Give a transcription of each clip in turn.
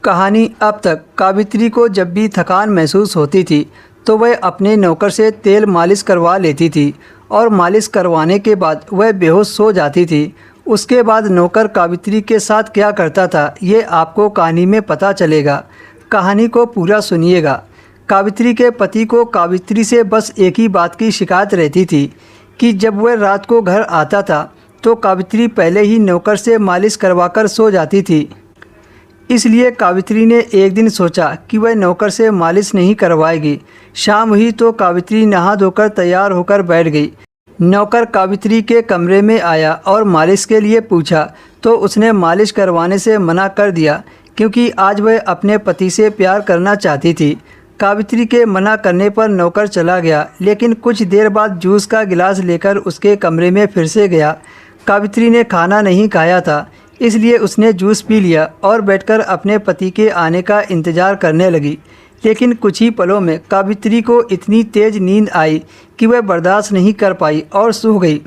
कहानी। अब तक कावित्री को जब भी थकान महसूस होती थी तो वह अपने नौकर से तेल मालिश करवा लेती थी और मालिश करवाने के बाद वह बेहोश सो जाती थी। उसके बाद नौकर कावित्री के साथ क्या करता था ये आपको कहानी में पता चलेगा। कहानी को पूरा सुनिएगा। कावित्री के पति को कावित्री से बस एक ही बात की शिकायत रहती थी कि जब वह रात को घर आता था तो कावित्री पहले ही नौकर से मालिश करवाकर सो जाती थी। इसलिए कावित्री ने एक दिन सोचा कि वह नौकर से मालिश नहीं करवाएगी। शाम हुई तो कावित्री नहा धोकर तैयार होकर बैठ गई। नौकर कावित्री के कमरे में आया और मालिश के लिए पूछा तो उसने मालिश करवाने से मना कर दिया क्योंकि आज वह अपने पति से प्यार करना चाहती थी। कावित्री के मना करने पर नौकर चला गया, लेकिन कुछ देर बाद जूस का गिलास लेकर उसके कमरे में फिर से गया। कावित्री ने खाना नहीं खाया था, इसलिए उसने जूस पी लिया और बैठकर अपने पति के आने का इंतज़ार करने लगी। लेकिन कुछ ही पलों में कावित्री को इतनी तेज़ नींद आई कि वह बर्दाश्त नहीं कर पाई और सो गई।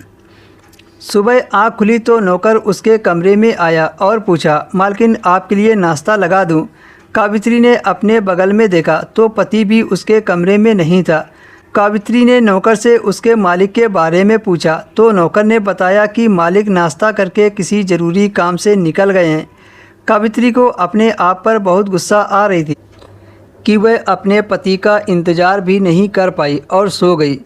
सुबह आँख खुली तो नौकर उसके कमरे में आया और पूछा, मालकिन आपके लिए नाश्ता लगा दूं? कावित्री ने अपने बगल में देखा तो पति भी उसके कमरे में नहीं था। कावित्री ने नौकर से उसके मालिक के बारे में पूछा तो नौकर ने बताया कि मालिक नाश्ता करके किसी ज़रूरी काम से निकल गए हैं। कावित्री को अपने आप पर बहुत गुस्सा आ रही थी कि वह अपने पति का इंतज़ार भी नहीं कर पाई और सो गई।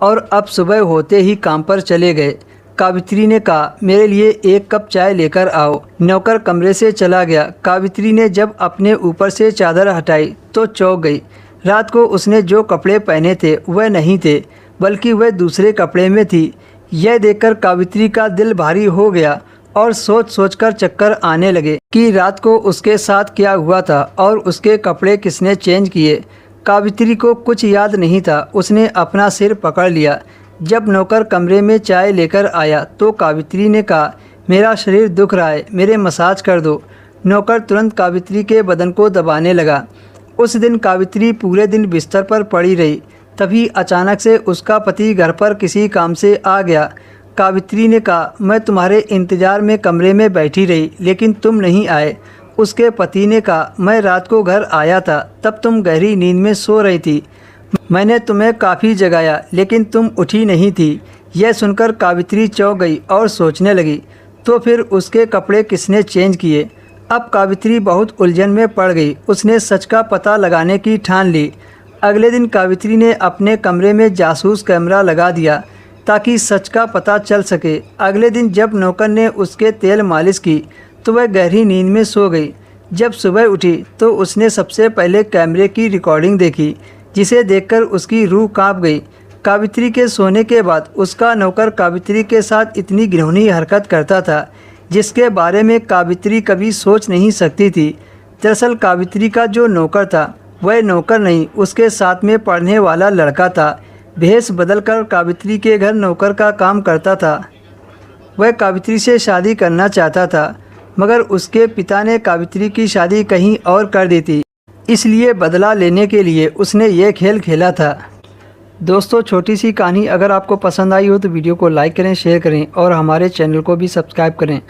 और अब सुबह होते ही काम पर चले गए। कावित्री ने कहा, मेरे लिए एक कप चाय लेकर आओ। नौकर कमरे से चला गया। कावित्री ने जब अपने ऊपर से चादर हटाई तो चौंक गई। रात को उसने जो कपड़े पहने थे वह नहीं थे, बल्कि वह दूसरे कपड़े में थी। यह देखकर कावित्री का दिल भारी हो गया और सोच सोचकर चक्कर आने लगे कि रात को उसके साथ क्या हुआ था और उसके कपड़े किसने चेंज किए। कावित्री को कुछ याद नहीं था। उसने अपना सिर पकड़ लिया। जब नौकर कमरे में चाय लेकर आया तो कावित्री ने कहा, मेरा शरीर दुख रहा है, मेरे मसाज कर दो। नौकर तुरंत कावित्री के बदन को दबाने लगा। उस दिन कावित्री पूरे दिन बिस्तर पर पड़ी रही। तभी अचानक से उसका पति घर पर किसी काम से आ गया। कावित्री ने कहा, मैं तुम्हारे इंतज़ार में कमरे में बैठी रही लेकिन तुम नहीं आए। उसके पति ने कहा, मैं रात को घर आया था, तब तुम गहरी नींद में सो रही थी। मैंने तुम्हें काफ़ी जगाया लेकिन तुम उठी नहीं थी। यह सुनकर कावित्री चौंक गई और सोचने लगी, तो फिर उसके कपड़े किसने चेंज किए? अब कावित्री बहुत उलझन में पड़ गई। उसने सच का पता लगाने की ठान ली। अगले दिन कावित्री ने अपने कमरे में जासूस कैमरा लगा दिया ताकि सच का पता चल सके। अगले दिन जब नौकर ने उसके तेल मालिश की तो वह गहरी नींद में सो गई। जब सुबह उठी तो उसने सबसे पहले कैमरे की रिकॉर्डिंग देखी, जिसे देखकर उसकी रूह कांप गई। कावित्री के सोने के बाद उसका नौकर कावित्री के साथ इतनी घिनौनी हरकत करता था जिसके बारे में कावित्री कभी सोच नहीं सकती थी। दरअसल कावित्री का जो नौकर था वह नौकर नहीं, उसके साथ में पढ़ने वाला लड़का था। भेष बदलकर कावित्री के घर नौकर का काम करता था। वह कावित्री से शादी करना चाहता था, मगर उसके पिता ने कावित्री की शादी कहीं और कर दी थी। इसलिए बदला लेने के लिए उसने ये खेल खेला था। दोस्तों, छोटी सी कहानी अगर आपको पसंद आई हो तो वीडियो को लाइक करें, शेयर करें और हमारे चैनल को भी सब्सक्राइब करें।